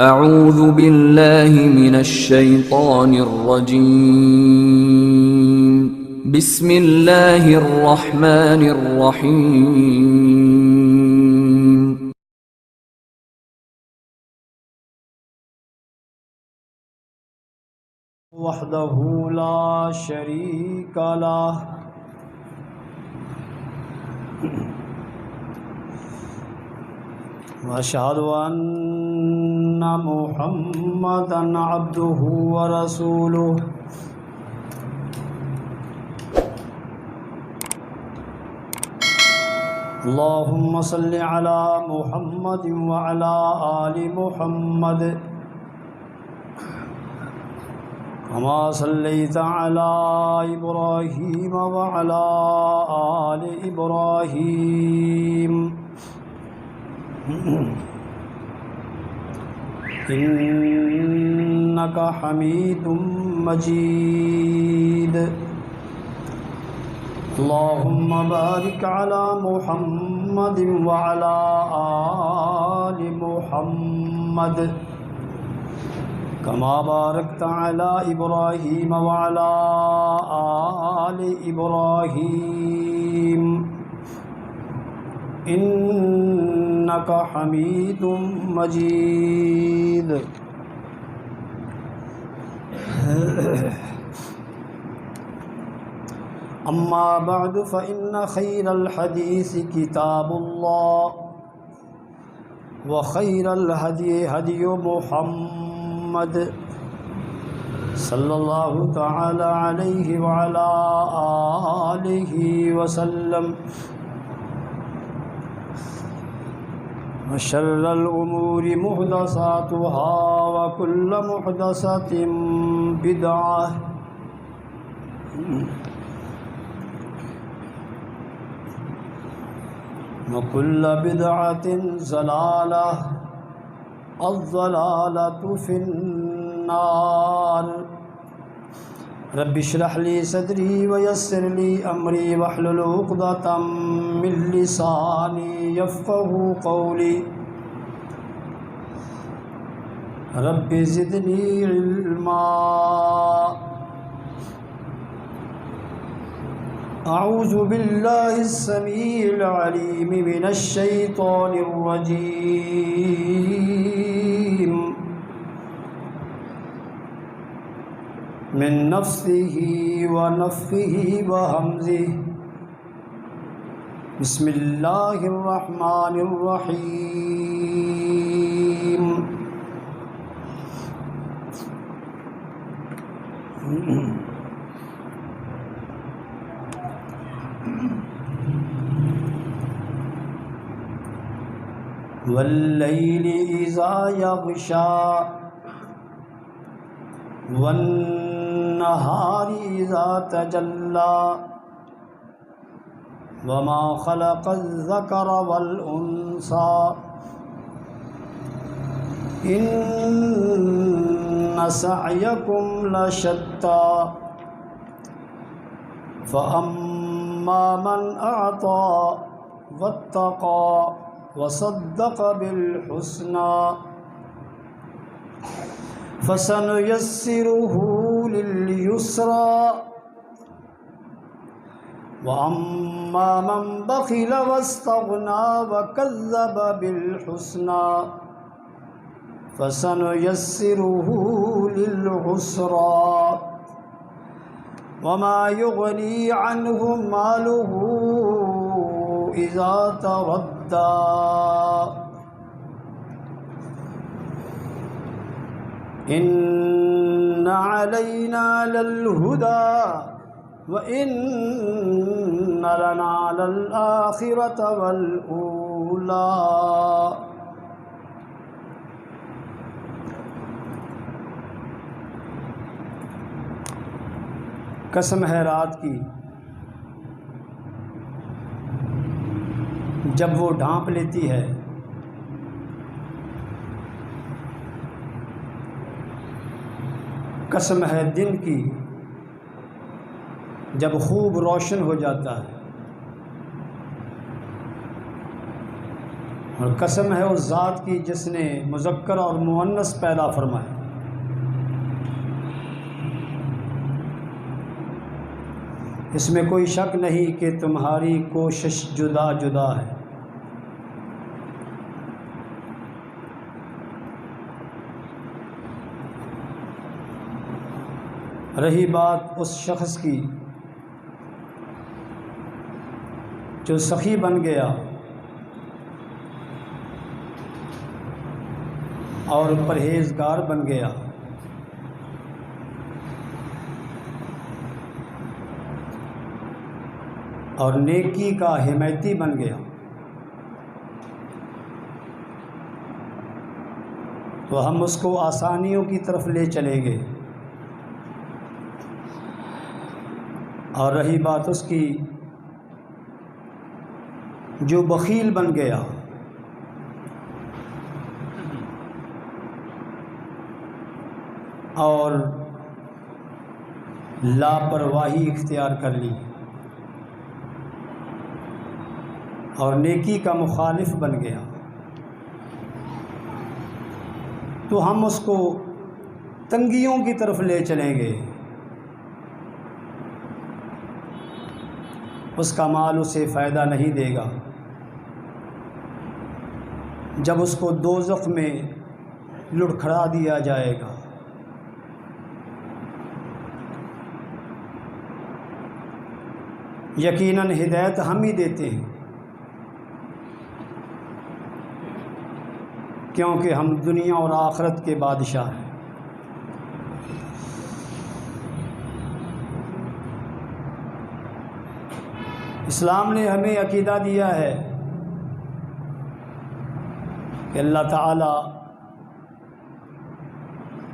اعوذ باللہ من الشیطان الرجیم بسم اللہ الرحمن الرحیم وحدہ لا شریک لہ واشہد ان محمدا عبدہ ورسولہ اللہم صل علی محمد وعلی آل محمد كما صليت على إبراهيم وعلى آل إبراهيم إنك حميد مجيد اللهم بارك على محمد وعلى آل محمد كما باركت على إبراهيم وعلى آل إبراهيم إنك حميد مجيد أما بعد فإن خير الحديث كتاب الله وخير الهدي هدي محمد صلی اللہ تعالی علیہ وعلا آلہ وسلم وشر الامور محدثاتها وكل محدثة بدعة وكل بدعة ضلالة الضلالة في النار رب اشرح لي صدري ويسر لي أمري واحلل عقدة من لساني يفقهوا قولي رب زدني علما أعوذ بالله السميع العليم من الشيطان الرجيم من نفسه ونفخه وهمزه بسم الله الرحمن الرحيم والليل إذا يغشى والنهار إذا تجلى وما خلق الذكر والأنثى إن سعيكم لشتى فأما من أعطى واتقى وصدق بالحسنى فسنيسره لليسرى وأما من بخل واستغنى وكذب بالحسنى فسنيسره للعسرى وما يغني عنه ماله إذا تردى إن علينا للهدى وإن لنا للآخرة والأولى قسم ہے رات کی جب وہ ڈھانپ لیتی ہے قسم ہے دن کی جب خوب روشن ہو جاتا ہے اور قسم ہے اس ذات کی جس نے مذکر اور مؤنث پیدا فرمائے۔ اس میں کوئی شک نہیں کہ تمہاری کوشش جدا جدا ہے۔ رہی بات اس شخص کی جو سخی بن گیا اور پرہیزگار بن گیا، اور نیکی کا حمایتی بن گیا، تو ہم اس کو آسانیوں کی طرف لے چلیں گے۔ اور رہی بات اس کی جو بخیل بن گیا اور لاپرواہی اختیار کر لی اور نیکی کا مخالف بن گیا، تو ہم اس کو تنگیوں کی طرف لے چلیں گے۔ اس کا مال اسے فائدہ نہیں دے گا جب اس کو دوزخ میں لڑکھڑا دیا جائے گا۔ یقیناً ہدایت ہم ہی دیتے ہیں، کیونکہ ہم دنیا اور آخرت کے بادشاہ ہیں۔ اسلام نے ہمیں عقیدہ دیا ہے کہ اللہ تعالیٰ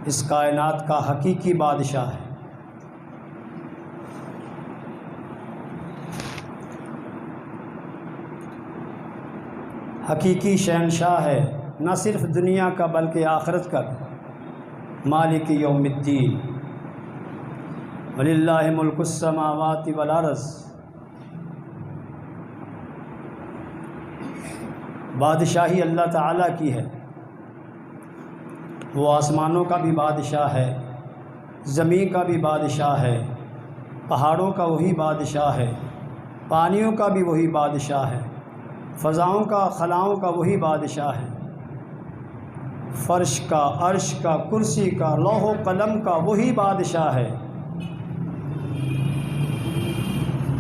اس کائنات کا حقیقی بادشاہ ہے۔ حقیقی شہنشاہ ہے، نہ صرف دنیا کا بلکہ آخرت کا بھی۔ مالک یوم الدین، وللہ ملک السماوات والارض۔ بادشاہی اللہ تعالیٰ کی ہے، وہ آسمانوں کا بھی بادشاہ ہے، زمین کا بھی بادشاہ ہے، پہاڑوں کا وہی بادشاہ ہے، پانیوں کا بھی وہی بادشاہ ہے، فضاؤں کا خلاؤں کا وہی بادشاہ ہے، فرش کا، عرش کا، کرسی کا، لوح و قلم کا وہی بادشاہ ہے،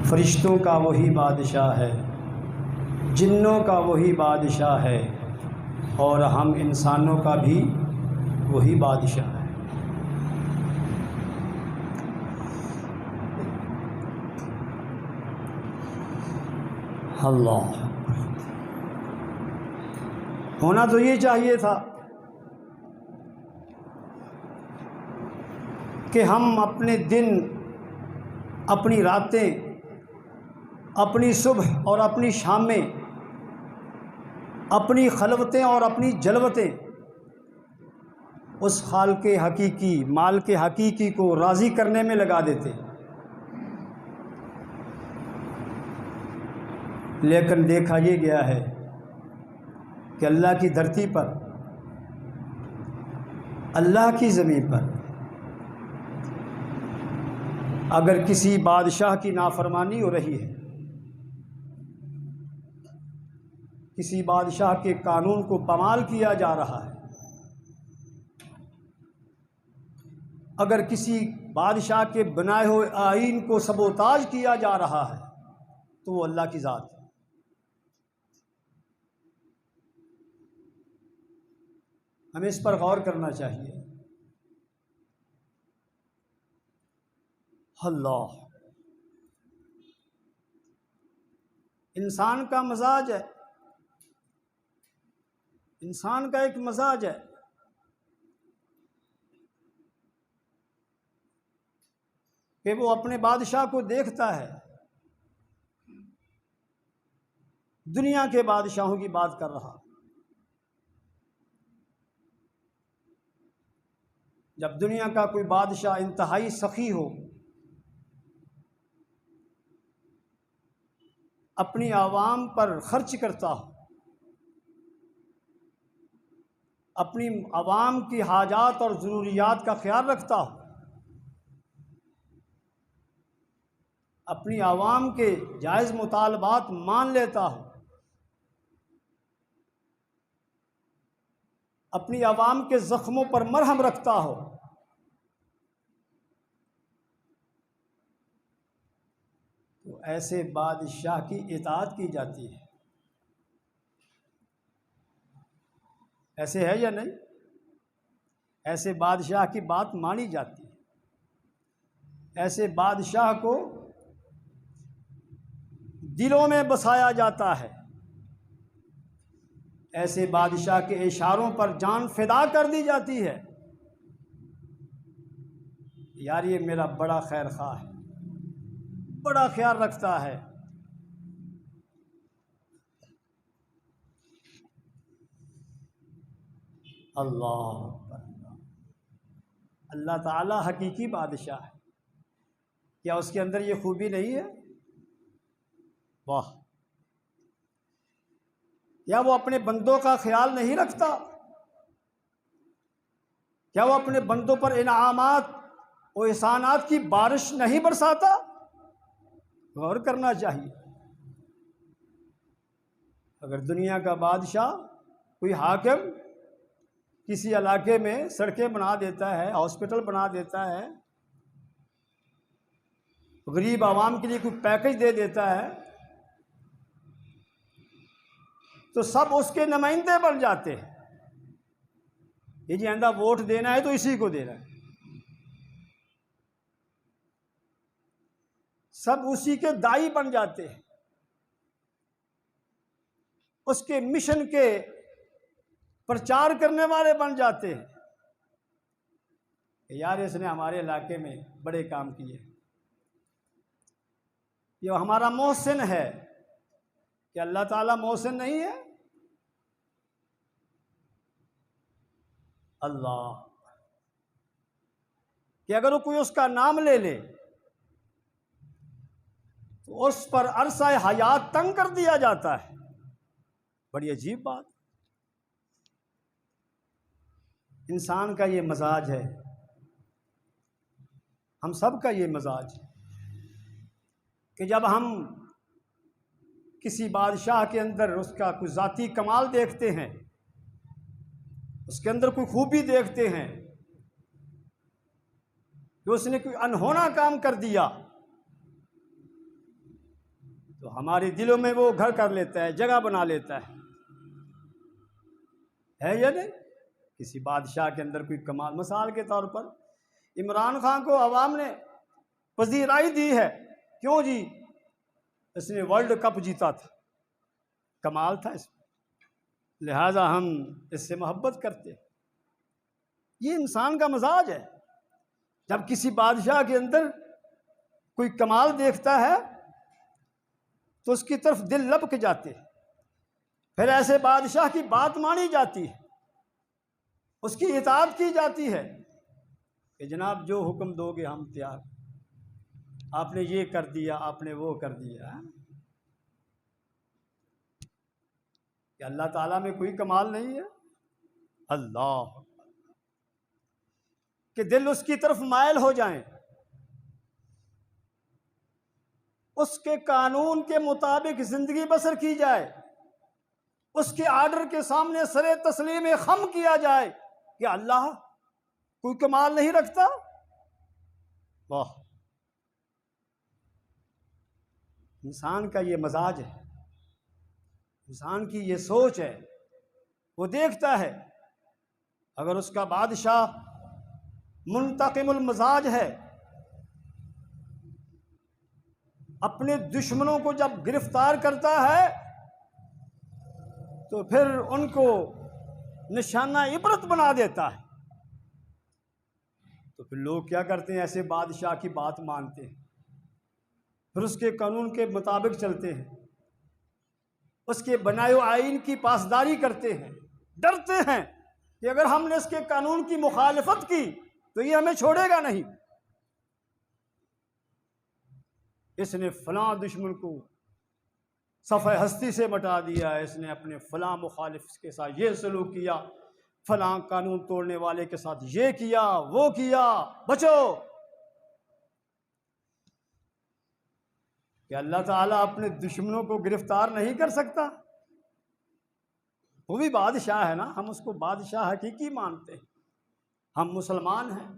فرشتوں کا وہی بادشاہ ہے، جنوں کا وہی بادشاہ ہے، اور ہم انسانوں کا بھی وہی بادشاہ ہے۔ اللہ ہونا تو یہ چاہیے تھا کہ ہم اپنے دن، اپنی راتیں، اپنی صبح اور اپنی شامیں، اپنی خلوتیں اور اپنی جلوتیں اس خالق حقیقی، مالک حقیقی کو راضی کرنے میں لگا دیتے، لیکن دیکھا یہ گیا ہے کہ اللہ کی دھرتی پر، اللہ کی زمین پر اگر کسی بادشاہ کی نافرمانی ہو رہی ہے، کسی بادشاہ کے قانون کو پامال کیا جا رہا ہے، اگر کسی بادشاہ کے بنائے ہوئے آئین کو سبوتاژ کیا جا رہا ہے، تو وہ اللہ کی ذات ہے۔ ہمیں اس پر غور کرنا چاہیے۔ اللہ انسان کا مزاج ہے، انسان کا ایک مزاج ہے کہ وہ اپنے بادشاہ کو دیکھتا ہے، دنیا کے بادشاہوں کی بات کر رہا، جب دنیا کا کوئی بادشاہ انتہائی سخی ہو، اپنی عوام پر خرچ کرتا ہو، اپنی عوام کی حاجات اور ضروریات کا خیال رکھتا ہو، اپنی عوام کے جائز مطالبات مان لیتا ہو، اپنی عوام کے زخموں پر مرہم رکھتا ہو، تو ایسے بادشاہ کی اطاعت کی جاتی ہے۔ ایسے ہے یا نہیں؟ ایسے بادشاہ کی بات مانی جاتی ہے، ایسے بادشاہ کو دلوں میں بسایا جاتا ہے، ایسے بادشاہ کے اشاروں پر جان فدا کر دی جاتی ہے۔ یار یہ میرا بڑا خیر خواہ ہے، بڑا خیال رکھتا ہے۔ اللہ اکبر، اللہ تعالیٰ حقیقی بادشاہ ہے، کیا اس کے اندر یہ خوبی نہیں ہے؟ واہ! کیا وہ اپنے بندوں کا خیال نہیں رکھتا؟ کیا وہ اپنے بندوں پر انعامات و احسانات کی بارش نہیں برساتا؟ غور کرنا چاہیے۔ اگر دنیا کا بادشاہ، کوئی حاکم کسی علاقے میں سڑکیں بنا دیتا ہے، ہاسپٹل بنا دیتا ہے، غریب عوام کے لیے کوئی پیکج دے دیتا ہے، تو سب اس کے نمائندے بن جاتے ہیں۔ یہ جی آئندہ ووٹ دینا ہے تو اسی کو دینا ہے، سب اسی کے دائی بن جاتے ہیں، اس کے مشن کے پرچار کرنے والے بن جاتے ہیں کہ یار اس نے ہمارے علاقے میں بڑے کام کیے، یہ ہمارا محسن ہے۔ کہ اللہ تعالیٰ محسن نہیں ہے؟ اللہ، کہ اگر کوئی اس کا نام لے لے تو اس پر عرصہ حیات تنگ کر دیا جاتا ہے۔ بڑی عجیب بات۔ انسان کا یہ مزاج ہے، ہم سب کا یہ مزاج ہے کہ جب ہم کسی بادشاہ کے اندر اس کا کوئی ذاتی کمال دیکھتے ہیں، اس کے اندر کوئی خوبی دیکھتے ہیں کہ اس نے کوئی انہونا کام کر دیا، تو ہمارے دلوں میں وہ گھر کر لیتا ہے، جگہ بنا لیتا ہے یا نہیں؟ کسی بادشاہ کے اندر کوئی کمال، مثال کے طور پر عمران خان کو عوام نے پذیرائی دی ہے، کیوں جی؟ اس نے ورلڈ کپ جیتا تھا، کمال تھا اس میں، لہذا ہم اس سے محبت کرتے ہیں۔ یہ انسان کا مزاج ہے، جب کسی بادشاہ کے اندر کوئی کمال دیکھتا ہے تو اس کی طرف دل لپک جاتے ہیں، پھر ایسے بادشاہ کی بات مانی جاتی ہے، اس کی اطاعت کی جاتی ہے کہ جناب جو حکم دو گے ہم تیار، آپ نے یہ کر دیا، آپ نے وہ کر دیا۔ کہ اللہ تعالیٰ میں کوئی کمال نہیں ہے؟ اللہ، کہ دل اس کی طرف مائل ہو جائیں، اس کے قانون کے مطابق زندگی بسر کی جائے، اس کے آرڈر کے سامنے سر تسلیم خم کیا جائے کہ اللہ کوئی کمال نہیں رکھتا۔ واہ! انسان کا یہ مزاج ہے، انسان کی یہ سوچ ہے، وہ دیکھتا ہے اگر اس کا بادشاہ منتقم المزاج ہے، اپنے دشمنوں کو جب گرفتار کرتا ہے تو پھر ان کو نشانہ عبرت بنا دیتا ہے، تو پھر لوگ کیا کرتے ہیں؟ ایسے بادشاہ کی بات مانتے ہیں، پھر اس کے قانون کے مطابق چلتے ہیں، اس کے بنائے آئین کی پاسداری کرتے ہیں، ڈرتے ہیں کہ اگر ہم نے اس کے قانون کی مخالفت کی تو یہ ہمیں چھوڑے گا نہیں، اس نے فلاں دشمن کو صفحہ ہستی سے مٹا دیا، اس نے اپنے فلاں مخالف کے ساتھ یہ سلوک کیا، فلاں قانون توڑنے والے کے ساتھ یہ کیا وہ کیا، بچو۔ کہ اللہ تعالیٰ اپنے دشمنوں کو گرفتار نہیں کر سکتا؟ وہ بھی بادشاہ ہے نا، ہم اس کو بادشاہ حقیقی مانتے ہیں، ہم مسلمان ہیں۔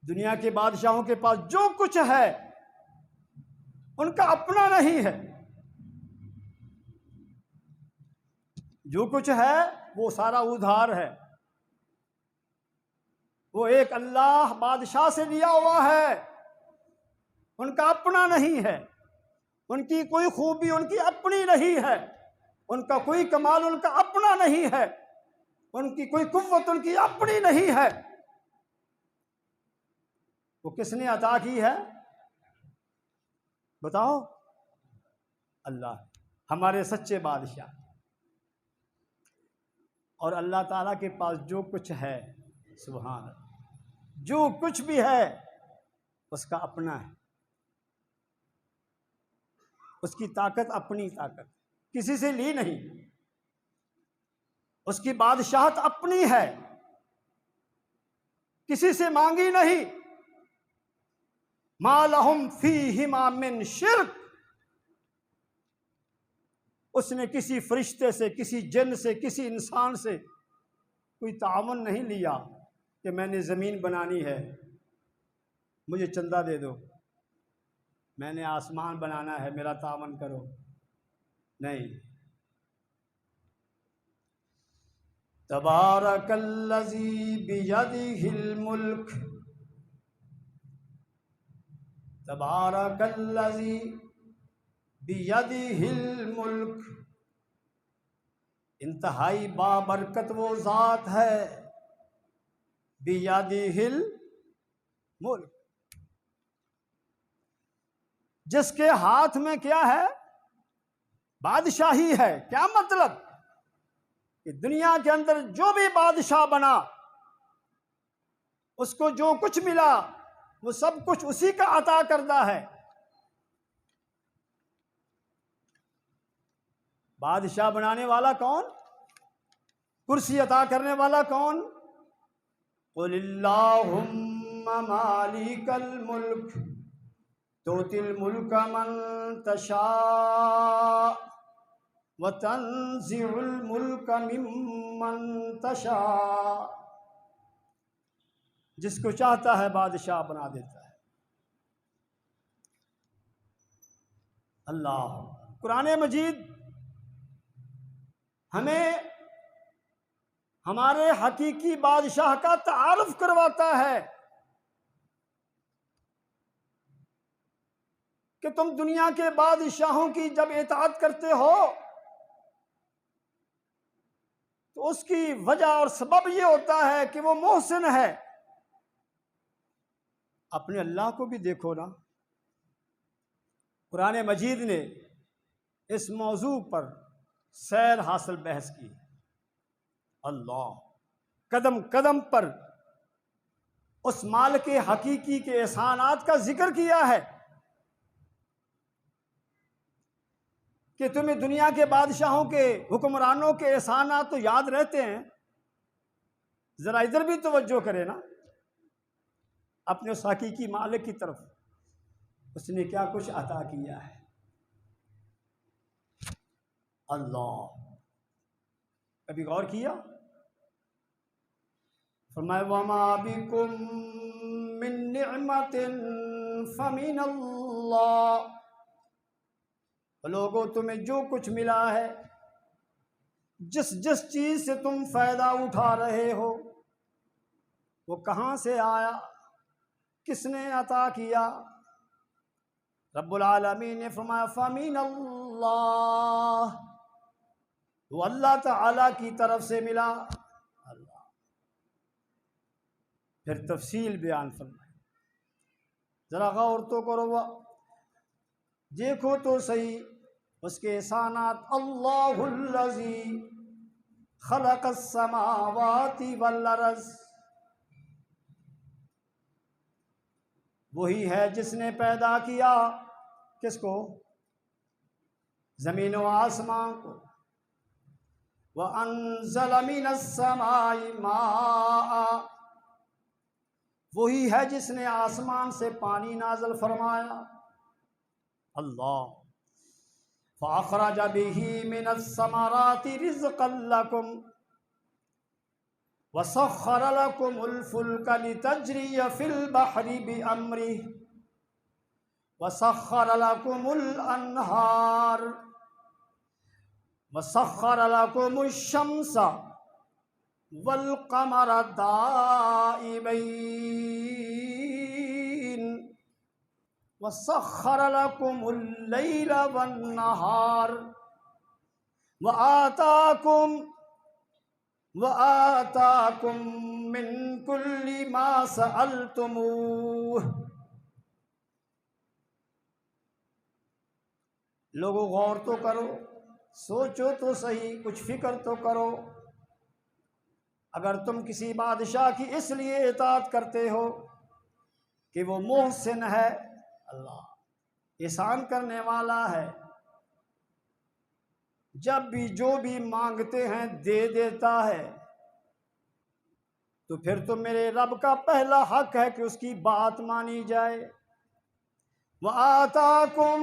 دنیا کے بادشاہوں کے پاس جو کچھ ہے ان کا اپنا نہیں ہے، جو کچھ ہے وہ سارا ادھار ہے، وہ ایک اللہ بادشاہ سے لیا ہوا ہے، ان کا اپنا نہیں ہے، ان کی کوئی خوبی ان کی اپنی نہیں ہے، ان کا کوئی کمال ان کا اپنا نہیں ہے، ان کی کوئی قوت ان کی اپنی نہیں ہے، وہ کس نے عطا کی ہے بتاؤ؟ اللہ، ہمارے سچے بادشاہ۔ اور اللہ تعالیٰ کے پاس جو کچھ ہے، سبحان اللہ، جو کچھ بھی ہے اس کا اپنا ہے، اس کی طاقت اپنی طاقت، کسی سے لی نہیں، اس کی بادشاہت اپنی ہے، کسی سے مانگی نہیں۔ ما لہم فیہما من شرک، اس نے کسی فرشتے سے، کسی جن سے، کسی انسان سے کوئی تعاون نہیں لیا کہ میں نے زمین بنانی ہے مجھے چندہ دے دو، میں نے آسمان بنانا ہے میرا تعاون کرو، نہیں۔ تبارک الذی بیدہ الملک، تبارک الذی بیدہ الملک، انتہائی بابرکت وہ ذات ہے، بیدہ الملک، جس کے ہاتھ میں کیا ہے؟ بادشاہی ہے۔ کیا مطلب؟ کہ دنیا کے اندر جو بھی بادشاہ بنا اس کو جو کچھ ملا وہ سب کچھ اسی کا عطا کردہ ہے۔ بادشاہ بنانے والا کون؟ کرسی عطا کرنے والا کون؟ قل اللہم مالک الملک تؤتی الملک من تشاء وتنزع الملک ممن تشاء، جس کو چاہتا ہے بادشاہ بنا دیتا ہے۔ اللہ، قرآن مجید ہمیں ہمارے حقیقی بادشاہ کا تعارف کرواتا ہے کہ تم دنیا کے بادشاہوں کی جب اطاعت کرتے ہو تو اس کی وجہ اور سبب یہ ہوتا ہے کہ وہ محسن ہے۔ اپنے اللہ کو بھی دیکھو نا، قرآن مجید نے اس موضوع پر سیر حاصل بحث کی۔ اللہ قدم قدم پر اس مالک حقیقی کے احسانات کا ذکر کیا ہے کہ تمہیں دنیا کے بادشاہوں کے، حکمرانوں کے احسانات تو یاد رہتے ہیں، ذرا ادھر بھی توجہ کرے نا اپنے اس حقیقی مالک کی طرف، اس نے کیا کچھ عطا کیا ہے۔ اللہ، کبھی غور کیا؟ فرمایا وَمَا بِكُم مِّن نِعْمَةٍ فَمِنَ اللَّهِ، لوگوں تمہیں جو کچھ ملا ہے، جس جس چیز سے تم فائدہ اٹھا رہے ہو، وہ کہاں سے آیا، کس نے عطا کیا؟ رب العالمین نے فرمایا فَمِنَ اللَّهِ، وہ اللہ تعالی کی طرف سے ملا۔ اللہ، پھر تفصیل بیان فرمائی، ذرا غور تو کرو، دیکھو تو صحیح اس کے احسانات۔ اللہ الذی خلق السماوات والارض، وہی ہے جس نے پیدا کیا کس کو؟ زمین و آسمان کو۔ وَأَنزَلَ مِنَ السَّمَاءِ مَاءً، وہی ہے جس نے آسمان سے پانی نازل فرمایا، اللہ۔ فَأَخْرَجَ بِهِ مِنَ الثَّمَرَاتِ رِزْقًا لَكُمْ وَسَخَّرَ لَكُمُ الْفُلْكَ لِتَجْرِيَ فِي الْبَحْرِ بِأَمْرِهِ وَسَخَّرَ لَكُمُ الْأَنْهَارَ وَسَخَّرَ لَكُمُ الشَّمْسَ وَالْقَمَرَ دَائِبَيْنِ وَسَخَّرَ لَكُمُ اللَّيْلَ وَالنَّهَارَ وَآتَاكُم مِّن كُلِّ مَا سَأَلْتُمُوهُ۔ لوگوں غور تو کرو، سوچو تو صحیح، کچھ فکر تو کرو۔ اگر تم کسی بادشاہ کی اس لیے اطاعت کرتے ہو کہ وہ محسن ہے، اللہ احسان کرنے والا ہے، جب بھی جو بھی مانگتے ہیں دے دیتا ہے، تو پھر تو میرے رب کا پہلا حق ہے کہ اس کی بات مانی جائے۔ وَآتَاكُم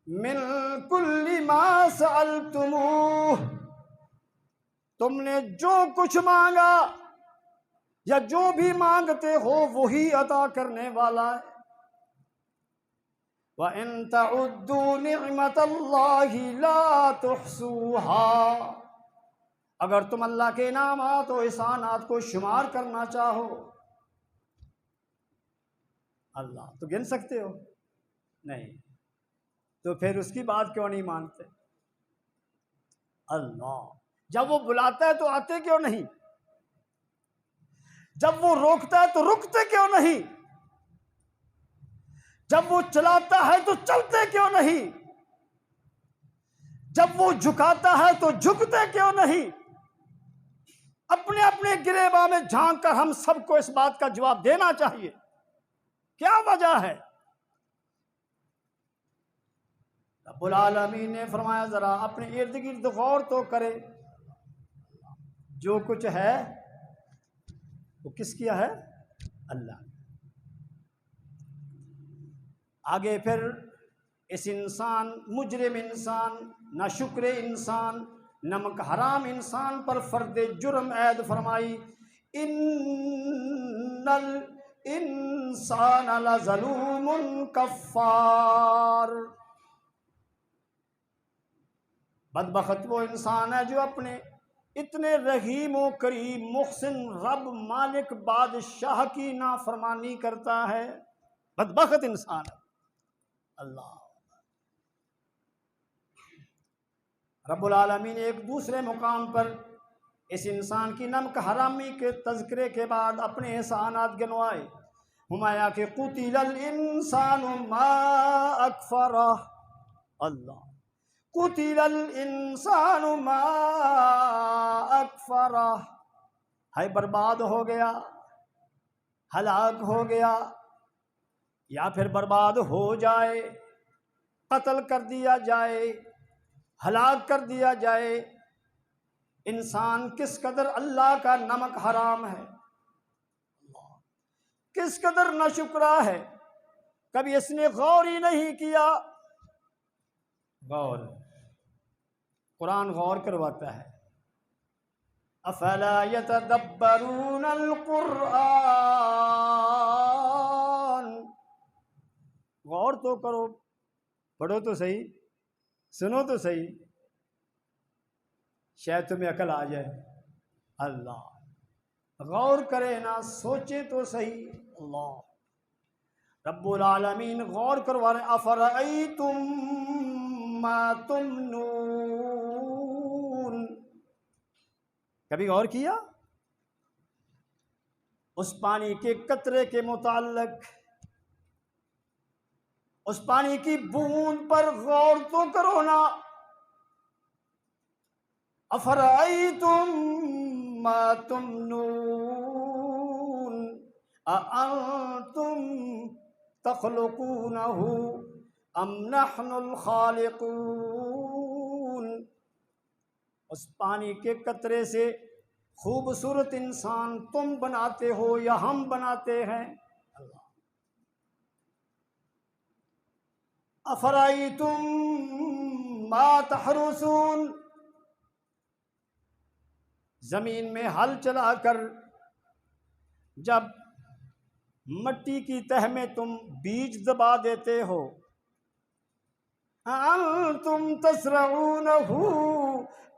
مِّن كُلِّ مَا سَأَلْتُمُوهُ، تم نے جو کچھ مانگا یا جو بھی مانگتے ہو وہی عطا کرنے والا ہے۔ وَإِن تَعُدُّوا نِعْمَةَ اللَّهِ لَا تُحْصُوهَا، اگر تم اللہ کے انعامات و احسانات کو شمار کرنا چاہو، اللہ تو گن سکتے ہو؟ نہیں، تو پھر اس کی بات کیوں نہیں مانتے؟ اللہ جب وہ بلاتا ہے تو آتے کیوں نہیں؟ جب وہ روکتا ہے تو رکتے کیوں نہیں؟ جب وہ چلاتا ہے تو چلتے کیوں نہیں؟ جب وہ جھکاتا ہے تو جھکتے کیوں نہیں؟ اپنے اپنے گریباں میں جھانک کر ہم سب کو اس بات کا جواب دینا چاہیے، کیا وجہ ہے؟ رب العالمین نے فرمایا ذرا اپنے ارد گرد غور تو کرے، جو کچھ ہے وہ کس کیا ہے؟ اللہ۔ آگے پھر اس انسان، مجرم انسان، ناشکر انسان، نمک حرام انسان پر فرد جرم عائد فرمائی، ان الانسان لظلوم کفار، بدبخت وہ انسان ہے جو اپنے اتنے رحیم و کریم محسن رب مالک بادشاہ کی نافرمانی کرتا ہے، بدبخت انسان ہے۔ اللہ رب العالمین ایک دوسرے مقام پر اس انسان کی نمک حرامی کے تذکرے کے بعد اپنے احسانات گنوائے، ہمایا کہ قتل الانسان ما اکفرہ، اللہ قتل الانسان ما اکفرہ، ہے برباد ہو گیا، ہلاک ہو گیا، یا پھر برباد ہو جائے، قتل کر دیا جائے، ہلاک کر دیا جائے، انسان کس قدر اللہ کا نمک حرام ہے، کس قدر ناشکرا ہے، کبھی اس نے غور ہی نہیں کیا۔ غور، قرآن غور کرواتا ہے، افلا یتدبرون القرآن، غور تو کرو، پڑھو تو صحیح، سنو تو صحیح، شاید تمہیں عقل آ جائے۔ اللہ غور کرے نہ سوچے تو صحیح۔ اللہ رب العالمین غور کروا رہے، افرأیتم ما تمنون، کبھی غور کیا اس پانی کے قطرے کے متعلق؟ اس پانی کی بوند پر غور تو کرو نا۔ افرأیتم ما تمنون اانتم تخلقونہ ام نحن الخالقون، اس پانی کے قطرے سے خوبصورت انسان تم بناتے ہو یا ہم بناتے ہیں؟ اللہ افرائیتم ما تحرثون، زمین میں ہل چلا کر جب مٹی کی تہ میں تم بیج دبا دیتے ہو، انتم تزرعونہ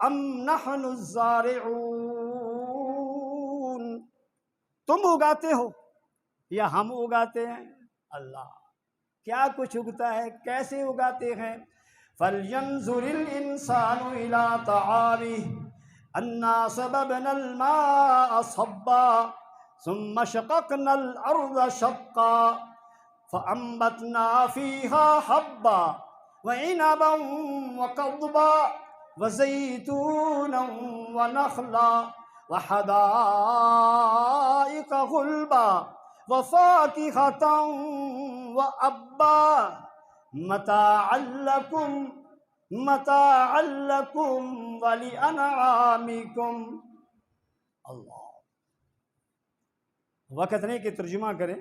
ام نحن الزارعون، تم اگاتے ہو یا ہم اگاتے ہیں؟ اللہ کیا کچھ اگتا ہے، کیسے اگاتے ہیں؟ فَلْيَنْظُرِ الْإِنسَانُ إِلَىٰ طَعَامِهِ أَنَّا صَبَبْنَا الْمَاءَ صَبًّا ثُمَّ شَقَقْنَا الْأَرْضَ شَقًّا فَأَنبَتْنَا فِيهَا حَبًّا وَعِنَبًا وَقَضْبًا وَزَيْتُونًا وَنَخْلًا وَحَدَائِقَ غُلْبًا وَفَاكِهَةً وَأَبًّا مَتَاعًا لَكُمْ وَلِأَنْعَامِكُمْ۔ اللہ وقت نہیں کہ ترجمہ کریں،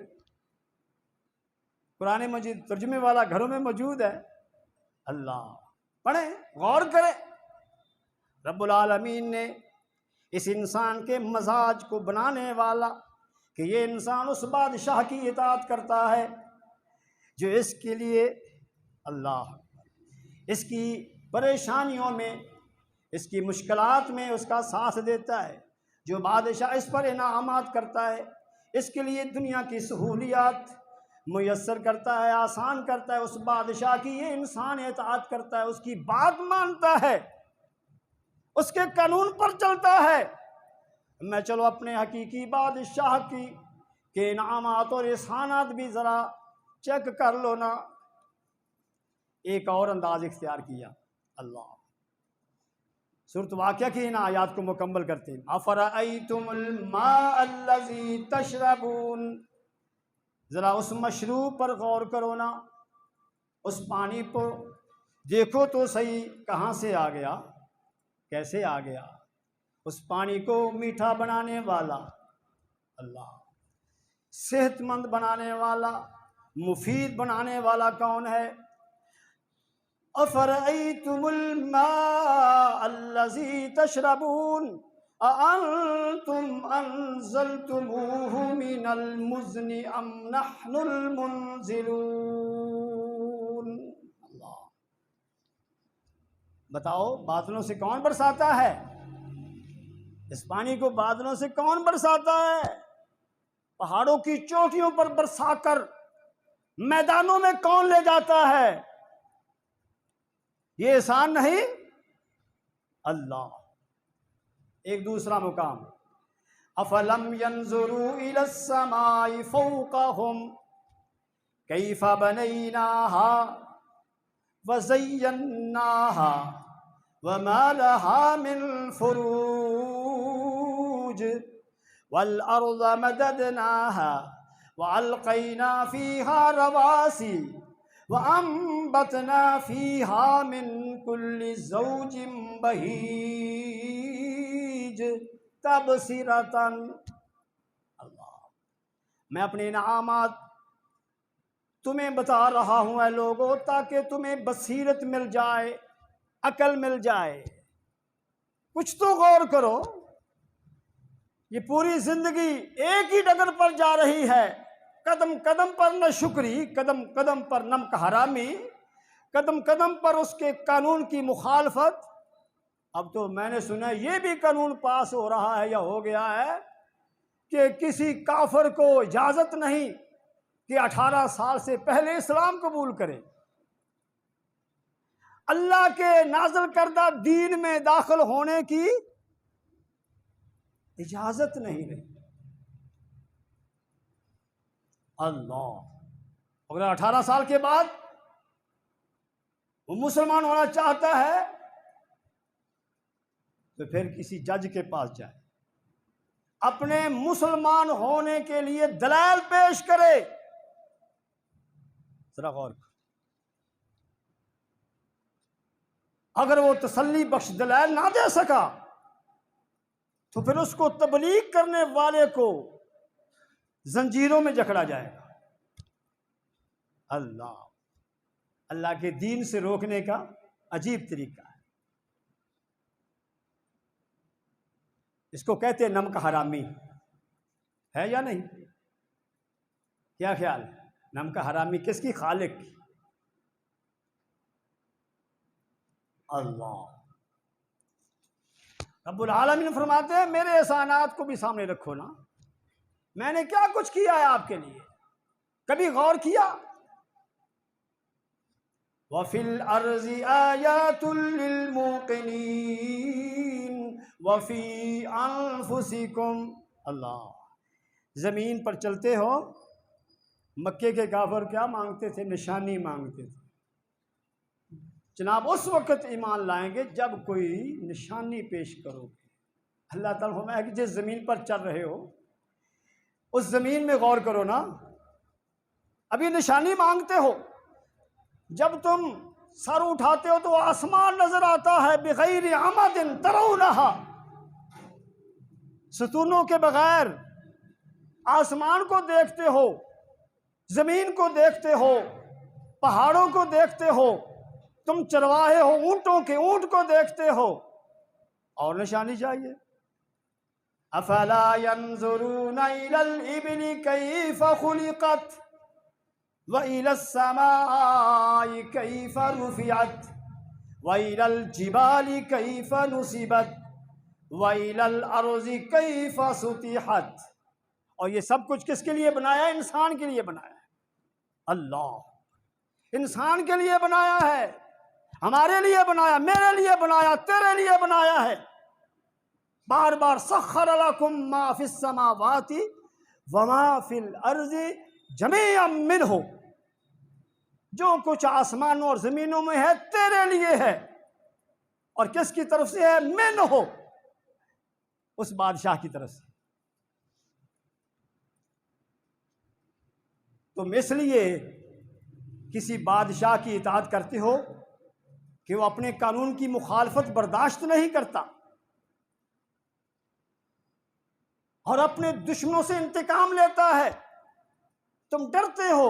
قرآن مجید ترجمے والا گھروں میں موجود ہے، اللہ پڑھیں، غور کریں۔ رب العالمین نے اس انسان کے مزاج کو بنانے والا کہ یہ انسان اس بادشاہ کی اطاعت کرتا ہے جو اس کے لیے اللہ اس کی پریشانیوں میں، اس کی مشکلات میں اس کا ساتھ دیتا ہے، جو بادشاہ اس پر انعامات کرتا ہے، اس کے لیے دنیا کی سہولیات میسر کرتا ہے، آسان کرتا ہے، اس بادشاہ کی یہ انسان اطاعت کرتا ہے، اس کی بات مانتا ہے، اس کے قانون پر چلتا ہے۔ میں چلو اپنے حقیقی بادشاہ کی کے انعامات اور احسانات بھی ذرا چیک کر لو نا۔ ایک اور انداز اختیار کیا اللہ، سورۃ واقعہ کی ان آیات کو مکمل کرتے ہیں۔ افرأیتم الماء الذی تشربون، ذرا اس مشروب پر غور کرو نا، اس پانی پر دیکھو تو صحیح کہاں سے آ گیا، کیسے آ گیا۔ اس پانی کو میٹھا بنانے والا اللہ، صحت مند بنانے والا، مفید بنانے والا کون ہے؟ افرأیتم الماء الذی تشربون اانتم انزلتموہ من المزن ام نحن المنزلون۔ اللہ بتاؤ بادلوں سے کون برساتا ہے؟ اس پانی کو بادلوں سے کون برساتا ہے؟ پہاڑوں کی چوٹیوں پر برسا کر میدانوں میں کون لے جاتا ہے؟ یہ احسان نہیں؟ اللہ۔ ایک دوسرا مقام، افلم ينظروا الى السماء فوقهم كيف بنيناها وزيناها وما لها من فروج والأرض مددناها وألقينا فيها رواسي وأنبتنا فيها من كل زوج بهيج تبصرة۔ اللہ میں اپنے انعامات تمہیں بتا رہا ہوں اے لوگو، تاکہ تمہیں بصیرت مل جائے، عقل مل جائے۔ کچھ تو غور کرو، یہ پوری زندگی ایک ہی ڈگر پر جا رہی ہے، قدم قدم پر نہ شکری، قدم قدم پر نمک حرامی، قدم قدم پر اس کے قانون کی مخالفت۔ اب تو میں نے سنا یہ بھی قانون پاس ہو رہا ہے یا ہو گیا ہے کہ کسی کافر کو اجازت نہیں کہ 18 سال سے پہلے اسلام قبول کرے، اللہ کے نازل کردہ دین میں داخل ہونے کی اجازت نہیں رہی۔ اللہ اگر 18 سال کے بعد وہ مسلمان ہونا چاہتا ہے تو پھر کسی جج کے پاس جائے، اپنے مسلمان ہونے کے لیے دلائل پیش کرے۔ ذرا غور کرو، اگر وہ تسلی بخش دلائل نہ دے سکا تو پھر اس کو تبلیغ کرنے والے کو زنجیروں میں جکڑا جائے گا۔ اللہ کے دین سے روکنے کا عجیب طریقہ ہے۔ اس کو کہتے ہیں نمک حرامی، ہے یا نہیں؟ کیا خیال ہے؟ نمک حرامی کس کی؟ خالق کی۔ اللہ رب العالمین فرماتے ہیں میرے احسانات کو بھی سامنے رکھو نا، میں نے کیا کچھ کیا ہے آپ کے لیے، کبھی غور کیا؟ وَفِي الْأَرْضِ آيَاتٌ لِّلْمُوقِنِينَ وَفِي أَنفُسِكُمْ۔ اللہ، زمین پر چلتے ہو، مکے کے کافر کیا مانگتے تھے؟ نشانی مانگتے تھے۔ جناب اس وقت ایمان لائیں گے جب کوئی نشانی پیش کرو گے۔ اللہ تعالیٰ فرمایا کہ جس زمین پر چل رہے ہو اس زمین میں غور کرو نا، ابھی نشانی مانگتے ہو، جب تم سر اٹھاتے ہو تو آسمان نظر آتا ہے، بغیر عمد ترونہا، ستونوں کے بغیر آسمان کو دیکھتے ہو، زمین کو دیکھتے ہو، پہاڑوں کو دیکھتے ہو، تم چرواہے ہو، اونٹوں کے اونٹ کو دیکھتے ہو، اور نشانی چاہیے۔ افلا ينظرون الى الابل كيف خلقت والى السماء كيف رفعت والى الجبال كيف نصبت والى الارض كيف سطحت۔ اور یہ سب کچھ کس کے لیے بنایا ہے؟ انسان کے لیے بنایا ہے۔ اللہ انسان کے لیے بنایا ہے، ہمارے لیے بنایا، میرے لیے بنایا، تیرے لیے بنایا ہے۔ بار بار سخر لکم ما فی السماوات وما فی الارض جمیعا منہ، جو کچھ آسمانوں اور زمینوں میں ہے تیرے لیے ہے، اور کس کی طرف سے ہے؟ منہ، اس بادشاہ کی طرف سے۔ تم اس لیے کسی بادشاہ کی اطاعت کرتے ہو کہ وہ اپنے قانون کی مخالفت برداشت نہیں کرتا، اور اپنے دشمنوں سے انتقام لیتا ہے۔ تم ڈرتے ہو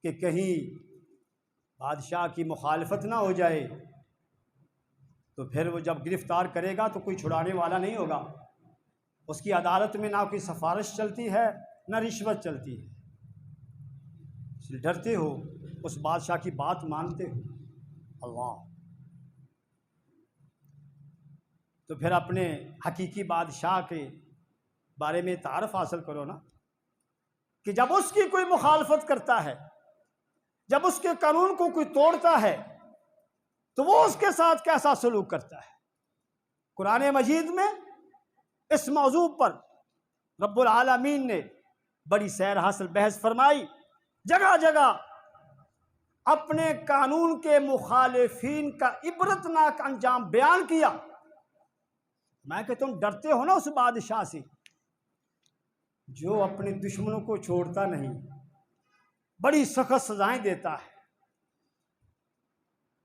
کہ کہیں بادشاہ کی مخالفت نہ ہو جائے، تو پھر وہ جب گرفتار کرے گا تو کوئی چھڑانے والا نہیں ہوگا، اس کی عدالت میں نہ کوئی سفارش چلتی ہے نہ رشوت چلتی ہے، اس لیے ڈرتے ہو، اس بادشاہ کی بات مانتے ہو۔ اللہ تو پھر اپنے حقیقی بادشاہ کے بارے میں تعارف حاصل کرو نا، کہ جب اس کی کوئی مخالفت کرتا ہے، جب اس کے قانون کو کوئی توڑتا ہے تو وہ اس کے ساتھ کیسا سلوک کرتا ہے۔ قرآن مجید میں اس موضوع پر رب العالمین نے بڑی سیر حاصل بحث فرمائی، جگہ جگہ اپنے قانون کے مخالفین کا عبرتناک انجام بیان کیا۔ میں کہ تم ڈرتے ہو نا اس بادشاہ سے جو اپنے دشمنوں کو چھوڑتا نہیں، بڑی سخت سزائیں دیتا ہے،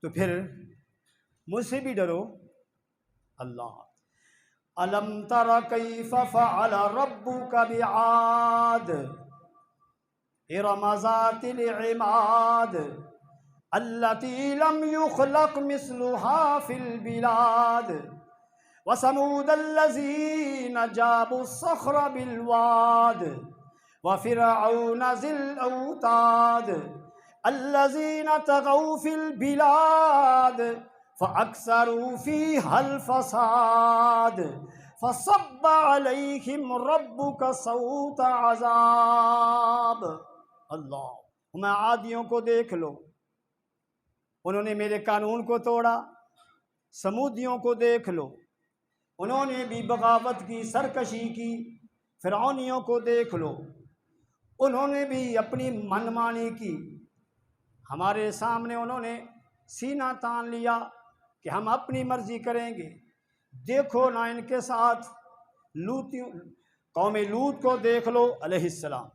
تو پھر مجھ سے بھی ڈرو۔ اللہ الم تر کیف فعل ربک بعاد ارم ذات العماد التي لم يخلق مثلها في البلاد وثمود الذين جابوا الصخر بالواد وفرعون ذي الأوتاد الذين طغوا في البلاد فأكثروا فيها الفساد فصب عليهم ربك صوت عذاب۔ اللہ میں عادیوں کو دیکھ لو، انہوں نے میرے قانون کو توڑا۔ سمودیوں کو دیکھ لو، انہوں نے بھی بغاوت کی، سرکشی کی۔ فرعونیوں کو دیکھ لو، انہوں نے بھی اپنی منمانی کی۔ ہمارے سامنے انہوں نے سینہ تان لیا کہ ہم اپنی مرضی کریں گے۔ دیکھو نا ان کے ساتھ قوم لوط کو دیکھ لو علیہ السلام،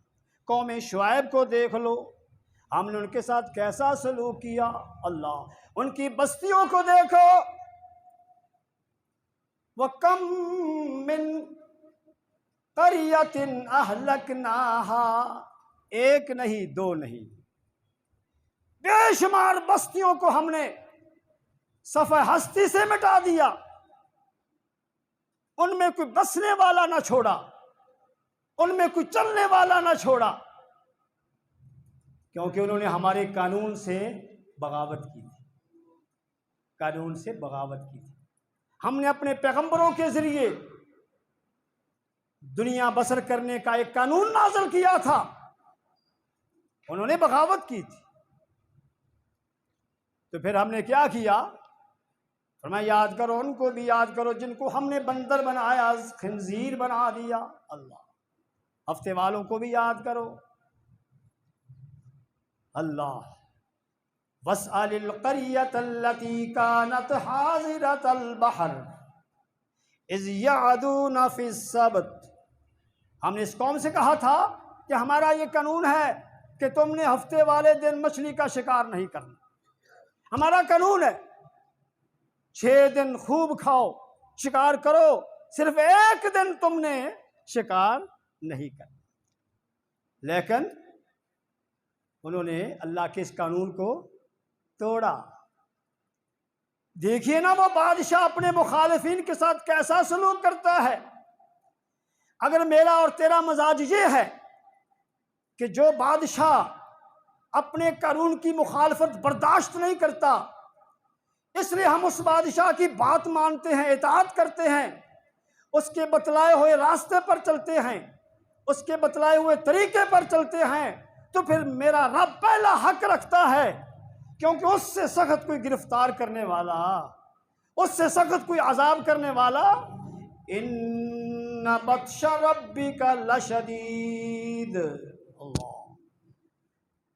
قوم شعیب کو دیکھ لو، ہم نے ان کے ساتھ کیسا سلوک کیا۔ اللہ ان کی بستیوں کو دیکھو، وَكَمْ مِنْ قَرْيَةٍ أَهْلَكْنَاهَا، ایک نہیں دو نہیں، بے شمار بستیوں کو ہم نے صفحہ ہستی سے مٹا دیا، ان میں کوئی بسنے والا نہ چھوڑا، ان میں کوئی چلنے والا نہ چھوڑا، کیونکہ انہوں نے ہمارے قانون سے بغاوت کی تھی، قانون سے بغاوت کی تھی۔ ہم نے اپنے پیغمبروں کے ذریعے دنیا بسر کرنے کا ایک قانون نازل کیا تھا، انہوں نے بغاوت کی تھی، تو پھر ہم نے کیا کیا؟ فرمایا یاد کرو، ان کو بھی یاد کرو جن کو ہم نے بندر بنایا، خنزیر بنا دیا۔ اللہ، ہفتے والوں کو بھی یاد کرو۔ اللہ، وَاسْأَلِ الْقَرْيَةَ الَّتِي كَانَتْ حَاضِرَةَ الْبَحْرِ إِذْ يَعْدُونَ فِي السَّبْتِ، ہم نے اس قوم سے کہا تھا کہ ہمارا یہ قانون ہے کہ تم نے ہفتے والے دن مچھلی کا شکار نہیں کرنا، ہمارا قانون ہے 6 دن خوب کھاؤ، شکار کرو، صرف ایک دن تم نے شکار نہیں کرنا۔ لیکن انہوں نے اللہ کے اس قانون کو توڑا۔ دیکھیے نا وہ بادشاہ اپنے مخالفین کے ساتھ کیسا سلوک کرتا ہے۔ اگر میرا اور تیرا مزاج یہ ہے کہ جو بادشاہ اپنے قانون کی مخالفت برداشت نہیں کرتا، اس لیے ہم اس بادشاہ کی بات مانتے ہیں، اطاعت کرتے ہیں، اس کے بتلائے ہوئے راستے پر چلتے ہیں، اس کے بتلائے ہوئے طریقے پر چلتے ہیں، تو پھر میرا رب پہلا حق رکھتا ہے، کیونکہ اس سے سخت کوئی گرفتار کرنے والا، اس سے سخت کوئی عذاب کرنے والا، ان بطش ربک لشدید۔ اللہ،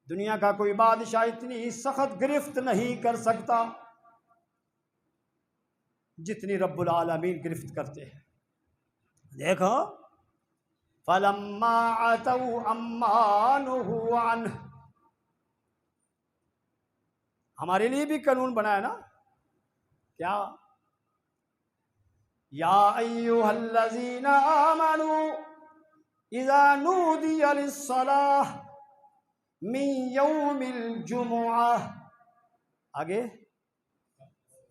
دنیا کا کوئی بادشاہ اتنی سخت گرفت نہیں کر سکتا جتنی رب العالمین گرفت کرتے ہیں۔ دیکھو، فَلَمَّا عَتَوْا عَمَّا نُهُوا عَنْهُ، ہمارے لیے بھی قانون بنایا نا، کیا؟ یا ایھا الذین آمنوا اذا نودی للصلاۃ من یوم الجمعہ، آگے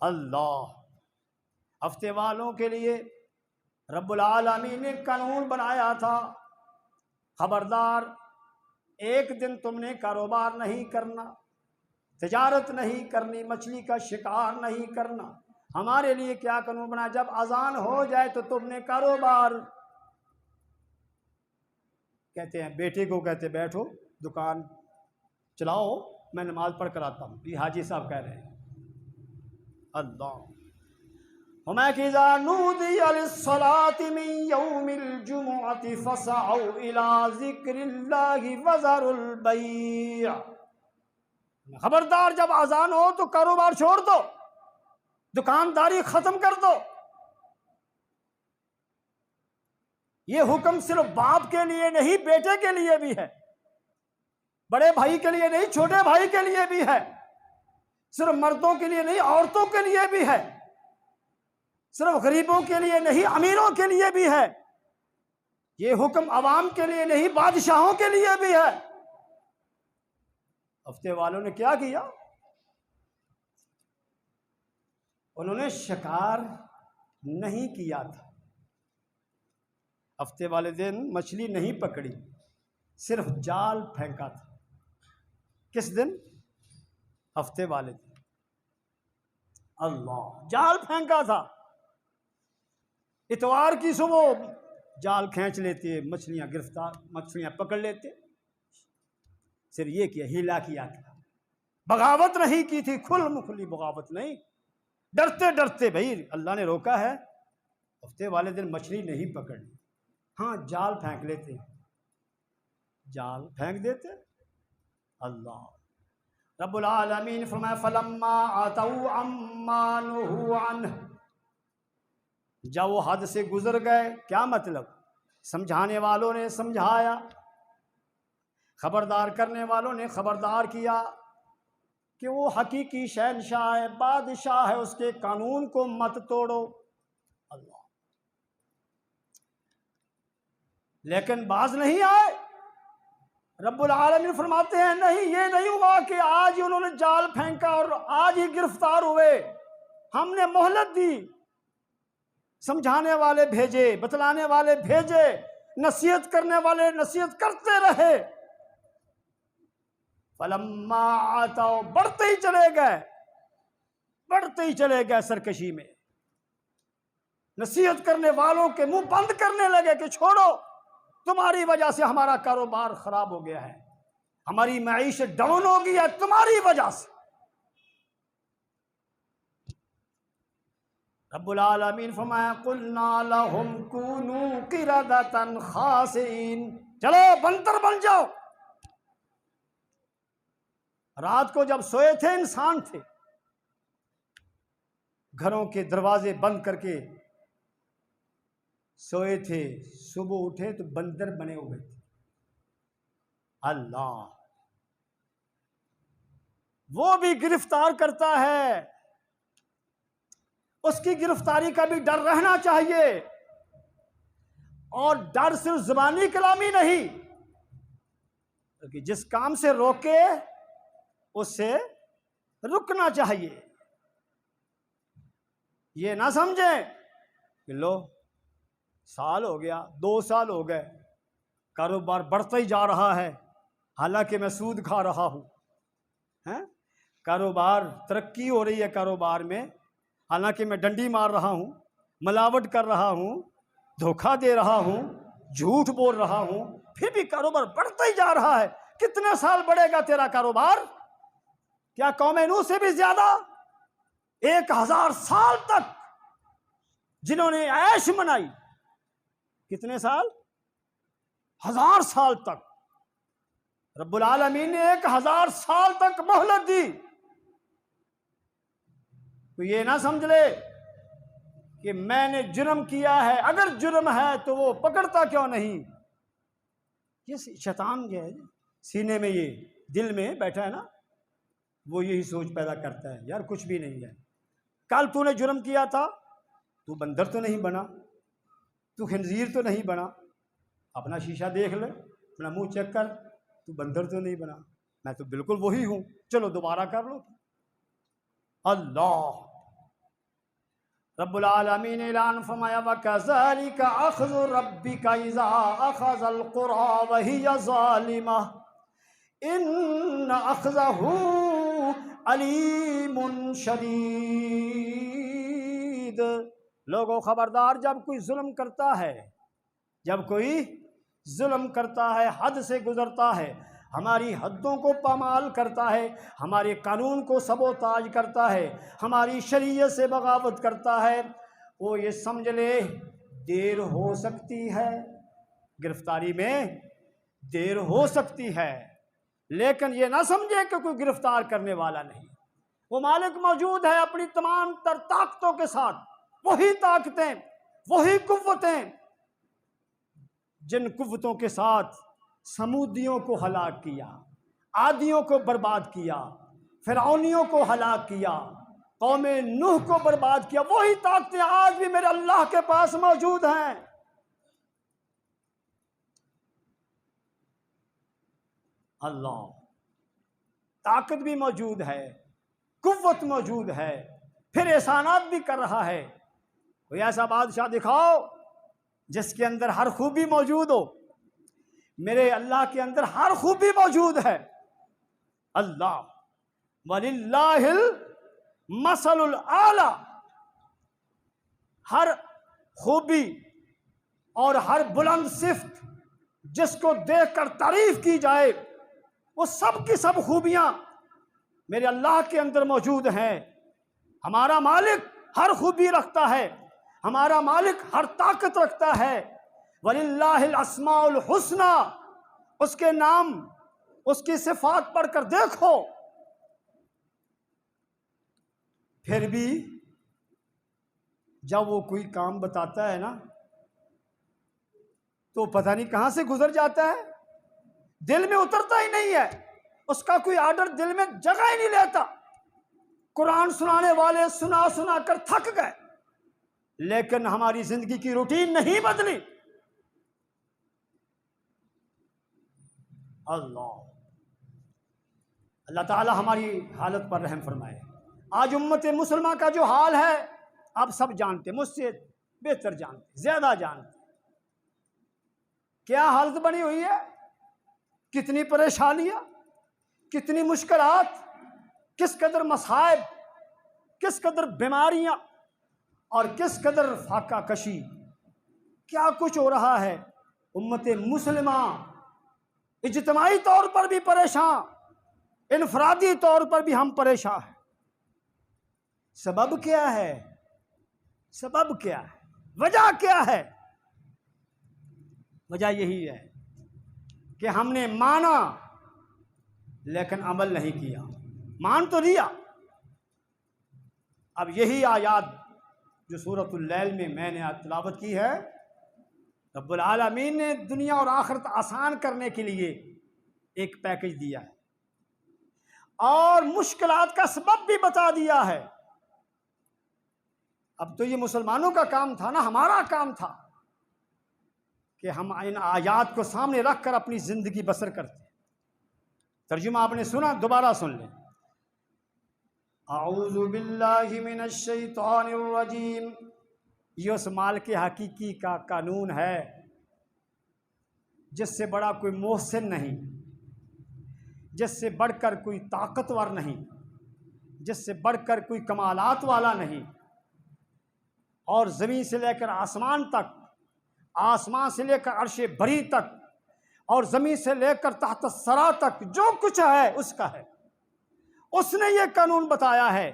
اللہ، ہفتے والوں کے لیے رب العالمین نے قانون بنایا تھا، خبردار ایک دن تم نے کاروبار نہیں کرنا، تجارت نہیں کرنی، مچھلی کا شکار نہیں کرنا۔ ہمارے لیے کیا قانون بنا؟ جب اذان ہو جائے تو تم نے کاروبار، کہتے ہیں بیٹے کو، کہتے بیٹھو دکان چلاؤ، میں نماز پڑھ کر آتا ہوں، یہ حاجی صاحب کہہ رہے ہیں۔ اللہ، اِذَا نُودِيَ لِلصَّلَاةِ مِن يَوْمِ الْجُمُعَةِ فَاسْعَوْا إِلَىٰ ذِكْرِ اللَّهِ وَذَرُوا الْبَيْعَ، خبردار جب اذان ہو تو کاروبار چھوڑ دو، دکانداری ختم کر دو۔ یہ حکم صرف باپ کے لیے نہیں، بیٹے کے لیے بھی ہے، بڑے بھائی کے لیے نہیں، چھوٹے بھائی کے لیے بھی ہے، صرف مردوں کے لیے نہیں، عورتوں کے لیے بھی ہے، صرف غریبوں کے لیے نہیں، امیروں کے لیے بھی ہے۔ یہ حکم عوام کے لیے نہیں، بادشاہوں کے لیے بھی ہے۔ ہفتے والوں نے کیا کیا؟ انہوں نے شکار نہیں کیا تھا، ہفتے والے دن مچھلی نہیں پکڑی، صرف جال پھینکا تھا۔ کس دن؟ ہفتے والے دن۔ اللہ، جال پھینکا تھا۔ اتوار کی صبح جال کھینچ لیتے، مچھلیاں پکڑ لیتے، صرف یہ کیا، ہیلا کیا تھا، بغاوت نہیں کی تھی، کھلی بغاوت نہیں، ڈرتے ڈرتے بھائی اللہ نے روکا ہے، ہفتے والے دن مچھلی نہیں پکڑنی، ہاں جال پھینک لیتے، جال پھینک دیتے۔ اللہ رب العالمین فرمایا فَلَمَّا عَتَوْا عَمَّا نُهُوا عَنْهُ، جب وہ حد سے گزر گئے، کیا مطلب؟ سمجھانے والوں نے سمجھایا، خبردار کرنے والوں نے خبردار کیا، کہ وہ حقیقی شہنشاہ ہے، بادشاہ ہے، اس کے قانون کو مت توڑو۔ اللہ، لیکن باز نہیں آئے۔ رب العالمین فرماتے ہیں نہیں، یہ نہیں ہوا کہ آج ہی انہوں نے جال پھینکا اور آج ہی گرفتار ہوئے، ہم نے مہلت دی، سمجھانے والے بھیجے، بتلانے والے بھیجے، نصیحت کرنے والے نصیحت کرتے رہے، فلما آتوا، بڑھتے ہی چلے گئے سرکشی میں، نصیحت کرنے والوں کے منہ بند کرنے لگے کہ چھوڑو، تمہاری وجہ سے ہمارا کاروبار خراب ہو گیا ہے، ہماری معیشت ڈاؤن ہو گئی ہے تمہاری وجہ سے۔ رب العالمین فرمایا قلنا لہم کونوا قردۃ خاسئین، چلو بندر بن جاؤ۔ رات کو جب سوئے تھے انسان تھے، گھروں کے دروازے بند کر کے سوئے تھے، صبح اٹھے تو بندر بنے ہوئے تھے۔ اللہ وہ بھی گرفتار کرتا ہے، اس کی گرفتاری کا بھی ڈر رہنا چاہیے، اور ڈر صرف زبانی کلامی نہیں، کہ جس کام سے روکے اس سے رکنا چاہیے۔ یہ نہ سمجھیں کہ لو سال ہو گیا، 2 سال ہو گئے، کاروبار بڑھتا ہی جا رہا ہے، حالانکہ میں سود کھا رہا ہوں، کاروبار ترقی ہو رہی ہے کاروبار میں، حالانکہ میں ڈنڈی مار رہا ہوں، ملاوٹ کر رہا ہوں، دھوکہ دے رہا ہوں، جھوٹ بول رہا ہوں، پھر بھی کاروبار بڑھتا ہی جا رہا ہے۔ کتنے سال بڑھے گا تیرا کاروبار؟ کیا قوم نوح سے بھی زیادہ؟ 1000 سال تک جنہوں نے عیش منائی، کتنے سال؟ 1000 سال تک۔ رب العالمین نے 1000 سال تک مہلت دی۔ تو یہ نہ سمجھ لے کہ میں نے جرم کیا ہے، اگر جرم ہے تو وہ پکڑتا کیوں نہیں؟ یہ شیطان جو ہے سینے میں، یہ دل میں بیٹھا ہے نا، وہ یہی سوچ پیدا کرتا ہے، یار کچھ بھی نہیں ہے، کل تو نے جرم کیا تھا، تو بندر تو نہیں بنا، تو خنزیر تو نہیں بنا، اپنا شیشہ دیکھ لے، اپنا منہ چیک کر، تو بندر تو نہیں بنا، میں تو بالکل وہی ہوں، چلو دوبارہ کر لو۔ اللہ رب العالمین اعلان فرمایا وَكَذَلِكَ أَخْذُ رَبِّكَ إِذَا أَخَذَ الْقُرَىٰ وَهِيَ ظَالِمَةٌ إِنَّ أَخْذَهُ عَلِيمٌ شَدِيدٌ۔ لوگوں خبردار، جب کوئی ظلم کرتا ہے، جب کوئی ظلم کرتا ہے، حد سے گزرتا ہے، ہماری حدوں کو پامال کرتا ہے، ہمارے قانون کو سبوتاج کرتا ہے، ہماری شریعت سے بغاوت کرتا ہے، وہ یہ سمجھ لے دیر ہو سکتی ہے، گرفتاری میں دیر ہو سکتی ہے، لیکن یہ نہ سمجھے کہ کوئی گرفتار کرنے والا نہیں، وہ مالک موجود ہے اپنی تمام تر طاقتوں کے ساتھ، وہی طاقتیں، وہی قوتیں جن قوتوں کے ساتھ سمودیوں کو ہلاک کیا، عادیوں کو برباد کیا، فرعونیوں کو ہلاک کیا، قوم نوح کو برباد کیا، وہی طاقتیں آج بھی میرے اللہ کے پاس موجود ہیں۔ اللہ طاقت بھی موجود ہے، قوت موجود ہے، پھر احسانات بھی کر رہا ہے۔ کوئی ایسا بادشاہ دکھاؤ جس کے اندر ہر خوبی موجود ہو۔ میرے اللہ کے اندر ہر خوبی موجود ہے۔ اللہ وَلِلَّهِ الْمَثَلُ الْأَعْلَى، ہر خوبی اور ہر بلند صفت جس کو دیکھ کر تعریف کی جائے، وہ سب کی سب خوبیاں میرے اللہ کے اندر موجود ہیں۔ ہمارا مالک ہر خوبی رکھتا ہے، ہمارا مالک ہر طاقت رکھتا ہے۔ وَلِلَّهِ الْأَسْمَاءُ الْحُسْنَى، اس کے نام، اس کی صفات پڑھ کر دیکھو، پھر بھی جب وہ کوئی کام بتاتا ہے نا تو پتہ نہیں کہاں سے گزر جاتا ہے، دل میں اترتا ہی نہیں ہے۔ اس کا کوئی آرڈر دل میں جگہ ہی نہیں لیتا۔ قرآن سنانے والے سنا سنا کر تھک گئے، لیکن ہماری زندگی کی روٹین نہیں بدلی۔ اللہ تعالی ہماری حالت پر رحم فرمائے۔ آج امت مسلمہ کا جو حال ہے آپ سب جانتے، مجھ سے بہتر جانتے، زیادہ جانتے، کیا حالت بنی ہوئی ہے، کتنی پریشانیاں، کتنی مشکلات، کس قدر مصائب، کس قدر بیماریاں اور کس قدر فاقہ کشی، کیا کچھ ہو رہا ہے۔ امت مسلمہ اجتماعی طور پر بھی پریشان، انفرادی طور پر بھی ہم پریشان ہیں۔ سبب کیا ہے؟ سبب کیا ہے؟ وجہ کیا ہے؟ وجہ یہی ہے کہ ہم نے مانا لیکن عمل نہیں کیا۔ مان تو لیا، اب یہی آیات جو سورۃ اللیل میں نے تلاوت کی ہے، رب العالمین نے دنیا اور آخرت آسان کرنے کے لیے ایک پیکج دیا ہے اور مشکلات کا سبب بھی بتا دیا ہے۔ اب تو یہ مسلمانوں کا کام تھا نا، ہمارا کام تھا کہ ہم ان آیات کو سامنے رکھ کر اپنی زندگی بسر کرتے۔ ترجمہ آپ نے سنا، دوبارہ سن لیں۔ اعوذ باللہ من الشیطان الرجیم، یہ اس مالک حقیقی کا قانون ہے جس سے بڑا کوئی محسن نہیں، جس سے بڑھ کر کوئی طاقتور نہیں، جس سے بڑھ کر کوئی کمالات والا نہیں، اور زمین سے لے کر آسمان تک، آسمان سے لے کر عرش بری تک، اور زمین سے لے کر تحت الثری تک جو کچھ ہے اس کا ہے۔ اس نے یہ قانون بتایا ہے،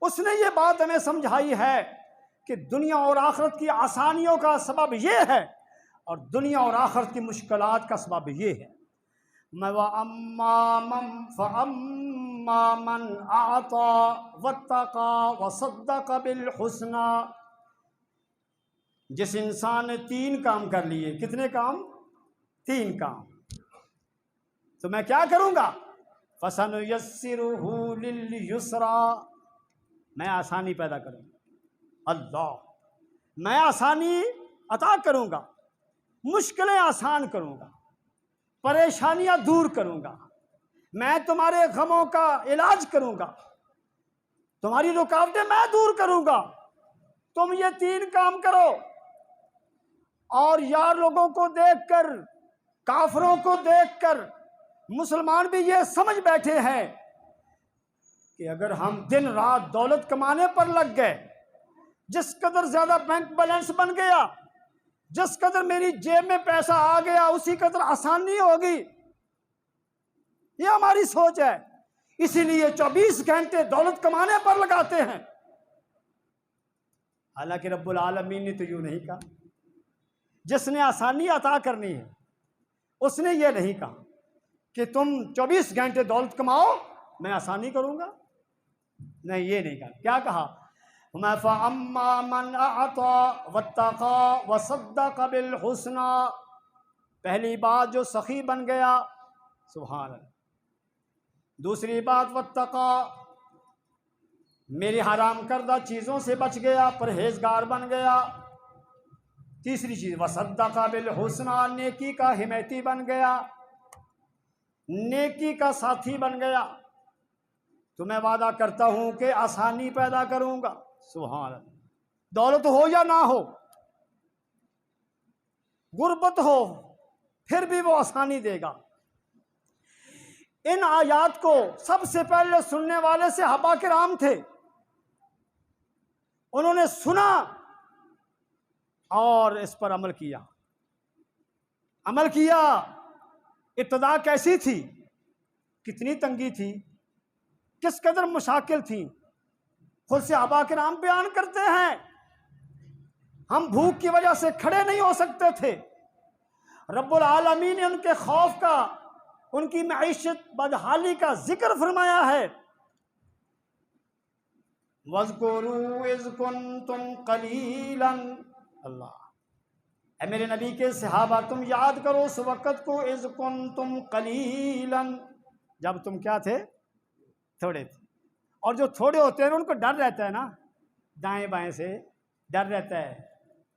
اس نے یہ بات ہمیں سمجھائی ہے کہ دنیا اور آخرت کی آسانیوں کا سبب یہ ہے اور دنیا اور آخرت کی مشکلات کا سبب یہ ہے۔ فَأَمَّا مَنْ أَعْطَى وَاتَّقَى وَصَدَّقَ بِالْحُسْنَى، جس انسان نے 3 کام کر لیے۔ کتنے کام؟ 3 کام۔ تو میں کیا کروں گا؟ فَسَنُيَسِّرُهُ لِلْيُسْرَى، میں آسانی پیدا کروں گا۔ اللہ، میں آسانی عطا کروں گا، مشکلیں آسان کروں گا، پریشانیاں دور کروں گا، میں تمہارے غموں کا علاج کروں گا، تمہاری رکاوٹیں میں دور کروں گا۔ تم یہ 3 کام کرو، اور یار لوگوں کو دیکھ کر، کافروں کو دیکھ کر مسلمان بھی یہ سمجھ بیٹھے ہیں کہ اگر ہم دن رات دولت کمانے پر لگ گئے، جس قدر زیادہ بینک بیلنس بن گیا، جس قدر میری جیب میں پیسہ آ گیا، اسی قدر آسانی ہوگی۔ یہ ہماری سوچ ہے، اسی لیے 24 گھنٹے دولت کمانے پر لگاتے ہیں۔ حالانکہ رب العالمین نے تو یوں نہیں کہا۔ جس نے آسانی عطا کرنی ہے اس نے یہ نہیں کہا کہ تم 24 گھنٹے دولت کماؤ میں آسانی کروں گا، نہیں، یہ نہیں کہا۔ کیا کہا؟ فَأَمَّا مَنْ أَعْطَى وَاتَّقَى وَصَدَّقَ بِالْحُسْنَى، پہلی بات جو سخی بن گیا، سبحان اللہ۔ دوسری بات وَاتَّقَى، میری حرام کردہ چیزوں سے بچ گیا، پرہیزگار بن گیا۔ تیسری چیز وَصَدَّقَ بِالْحُسْنَى، نیکی کا حمایتی بن گیا، نیکی کا ساتھی بن گیا۔ تو میں وعدہ کرتا ہوں کہ آسانی پیدا کروں گا، سبحان اللہ۔ دولت ہو یا نہ ہو، غربت ہو، پھر بھی وہ آسانی دے گا۔ ان آیات کو سب سے پہلے سننے والے صحابہ کرام تھے، انہوں نے سنا اور اس پر عمل کیا۔ عمل کیا۔ ابتدا کیسی تھی، کتنی تنگی تھی، کس قدر مشاکل تھی، خود صحابہ کرام بیان کرتے ہیں ہم بھوک کی وجہ سے کھڑے نہیں ہو سکتے تھے۔ رب العالمین نے ان کے خوف کا، ان کی معیشت بدحالی کا ذکر فرمایا ہے۔ وَاذْكُرُوا إِذْ كُنْتُمْ قَلِيلًا، اللہ، اے میرے نبی کے صحابہ تم یاد کرو اس وقت کو، اذ کنتم قلیلا، جب تم کیا تھے؟ تھوڑے تھے. اور جو تھوڑے ہوتے ہیں ان کو ڈر رہتا ہے نا دائیں بائیں سے، ڈر رہتا ہے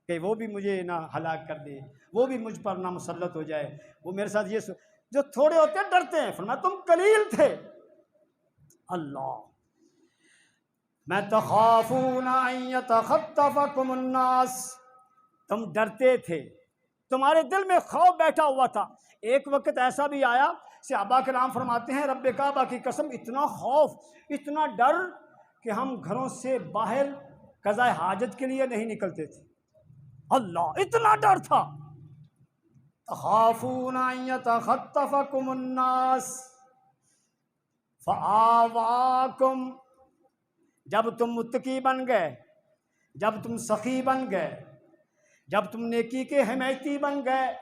کہ وہ بھی مجھے نہ ہلاک کر دے، وہ بھی مجھ پر نہ مسلط ہو جائے، وہ میرے ساتھ یہ جو تھوڑے ہوتے ہیں ڈرتے ہیں. فرمایا تم قلیل تھے. اللہ میں تخافون ان یتخطفکم الناس، تم ڈرتے تھے، تمہارے دل میں خوف بیٹھا ہوا تھا. ایک وقت ایسا بھی آیا، صحابہ کرام فرماتے ہیں رب کعبہ کی قسم اتنا خوف، اتنا ڈر کہ ہم گھروں سے باہر قضاء حاجت کے لیے نہیں نکلتے تھے. اللہ اتنا ڈر تھا. تخافون ان یتخطفکم الناس فآواکم، جب تم متقی بن گئے، جب تم سخی بن گئے، جب تم نیکی کے حمایتی بن گئے،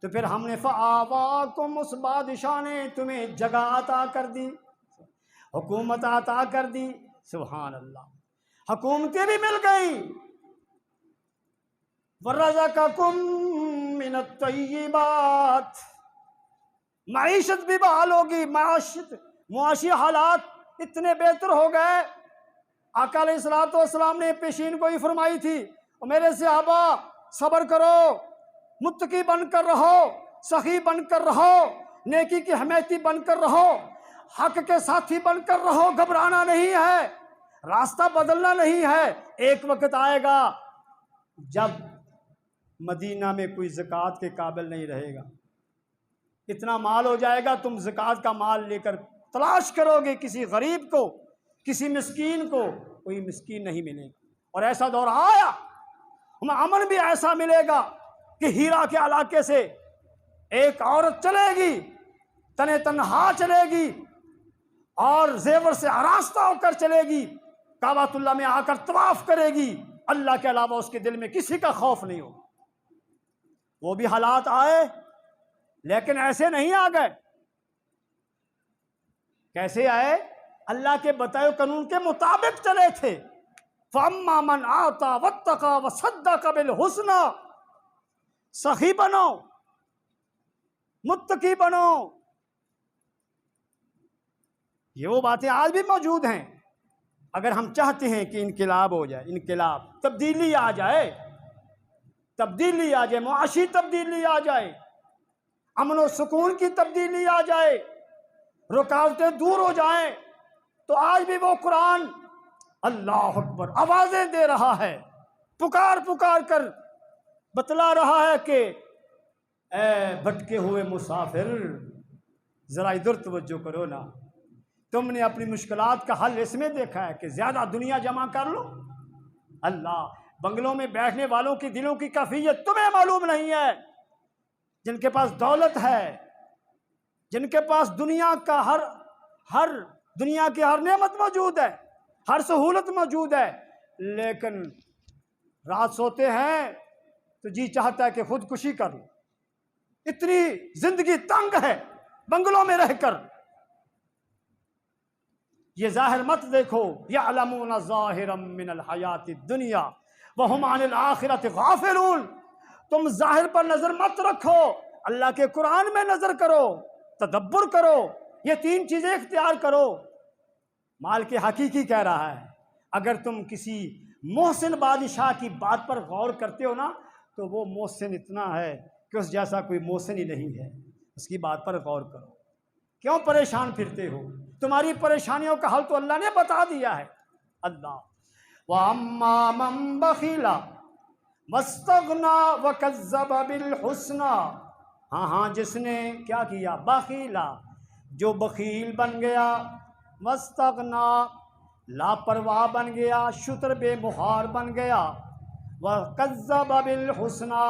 تو پھر ہم نے فآواکم، اس بادشاہ نے تمہیں جگہ عطا کر دی، حکومت عطا کر دی. سبحان اللہ، حکومتیں بھی مل گئی. ورزقکم من الطیبات، معیشت بھی بحال ہوگی، معاشی حالات اتنے بہتر ہو گئے. آقا علیہ الصلوۃ والسلام نے پیشین گوئی فرمائی تھی، اور میرے صحابہ صبر کرو، متقی بن کر رہو، سخی بن کر رہو، نیکی کی حمایتی بن کر رہو، حق کے ساتھی بن کر رہو. گھبرانا نہیں ہے، راستہ بدلنا نہیں ہے. ایک وقت آئے گا جب مدینہ میں کوئی زکوٰۃ کے قابل نہیں رہے گا. اتنا مال ہو جائے گا، تم زکوٰۃ کا مال لے کر تلاش کرو گے کسی غریب کو، کسی مسکین کو، کوئی مسکین نہیں ملے گا. اور ایسا دور آیا، ہمیں امن بھی ایسا ملے گا کہ ہیرا کے علاقے سے ایک عورت چلے گی، تنے تنہا چلے گی اور زیور سے آراستہ ہو کر چلے گی، کعبۃ اللہ میں آ کر طواف کرے گی، اللہ کے علاوہ اس کے دل میں کسی کا خوف نہیں ہو. وہ بھی حالات آئے لیکن ایسے نہیں آ گئے. کیسے آئے؟ اللہ کے بتائے قانون کے مطابق چلے تھے. فَأَمَّا مَنْ آتَى وَاتَّقَى وَصَدَّقَ بِالْحُسْنَى، سخی بنو، متقی بنو. یہ وہ باتیں آج بھی موجود ہیں. اگر ہم چاہتے ہیں کہ انقلاب ہو جائے، انقلاب، تبدیلی آ جائے، تبدیلی آ جائے، معاشی تبدیلی آ جائے، امن و سکون کی تبدیلی آ جائے، رکاوٹیں دور ہو جائیں، تو آج بھی وہ قرآن اللہ اکبر آوازیں دے رہا ہے، پکار پکار کر بتلا رہا ہے کہ اے بھٹکے ہوئے مسافر، ذرا ادھر توجہ کرو نا. تم نے اپنی مشکلات کا حل اس میں دیکھا ہے کہ زیادہ دنیا جمع کر لو. اللہ، بنگلوں میں بیٹھنے والوں کی دلوں کی کیفیت تمہیں معلوم نہیں ہے. جن کے پاس دولت ہے، جن کے پاس دنیا کا دنیا کی ہر نعمت موجود ہے، ہر سہولت موجود ہے، لیکن رات سوتے ہیں تو جی چاہتا ہے کہ خودکشی کر لو. اتنی زندگی تنگ ہے بنگلوں میں رہ کر. یہ ظاہر مت دیکھو، یعلمون ظاہرا من الحیات الدنیا وہم عن الآخرۃ غافلون. تم ظاہر پر نظر مت رکھو، اللہ کے قرآن میں نظر کرو، تدبر کرو، یہ تین چیزیں اختیار کرو. مالک حقیقی کہہ رہا ہے اگر تم کسی محسن بادشاہ کی بات پر غور کرتے ہو نا، تو وہ محسن اتنا ہے کہ اس جیسا کوئی محسن ہی نہیں ہے. اس کی بات پر غور کرو. کیوں پریشان پھرتے ہو؟ تمہاری پریشانیوں کا حل تو اللہ نے بتا دیا ہے. اللہ وَأَمَّا مَن بَخِلَ وَاسْتَغْنَى وَكَذَّبَ بِالْحُسْنَى، ہاں جس نے کیا کیا؟ بخیلا، جو بخیل بن گیا، وَاسْتَغْنَى، لاپرواہ بن گیا، شتر بے مہار بن گیا، وَكَذَّبَ بِالْحُسْنَى،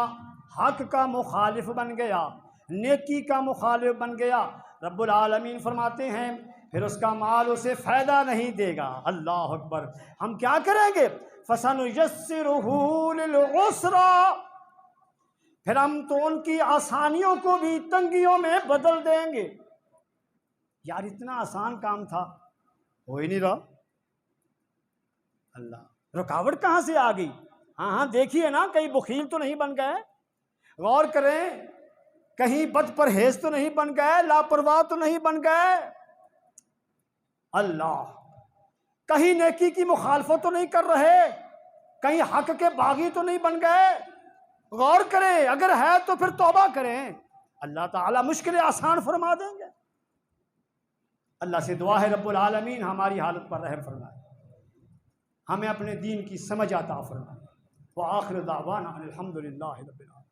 حق کا مخالف بن گیا، نیکی کا مخالف بن گیا. رب العالمین فرماتے ہیں پھر اس کا مال اسے فائدہ نہیں دے گا. اللہ اکبر. ہم کیا کریں گے؟ فَسَنُيَسِّرُهُ لِلْعُسْرَىٰ، پھر ہم تو ان کی آسانیوں کو بھی تنگیوں میں بدل دیں گے. یار اتنا آسان کام تھا، ہو ہی نہیں رہا. اللہ، رکاوٹ کہاں سے آ گئی؟ ہاں دیکھیے نا، کئی بخیل تو نہیں بن گئے. غور کریں کہیں بد پرہیز تو نہیں بن گئے، لاپرواہ تو نہیں بن گئے، اللہ کہیں نیکی کی مخالفت تو نہیں کر رہے، کہیں حق کے باغی تو نہیں بن گئے؟ غور کریں، اگر ہے تو پھر توبہ کریں، اللہ تعالیٰ مشکلیں آسان فرما دیں گے۔ اللہ سے دعا ہے رب العالمین ہماری حالت پر رحم فرمائے، ہمیں اپنے دین کی سمجھ عطا فرمائے۔ وآخر دعوانا الحمدللہ رب العالمین۔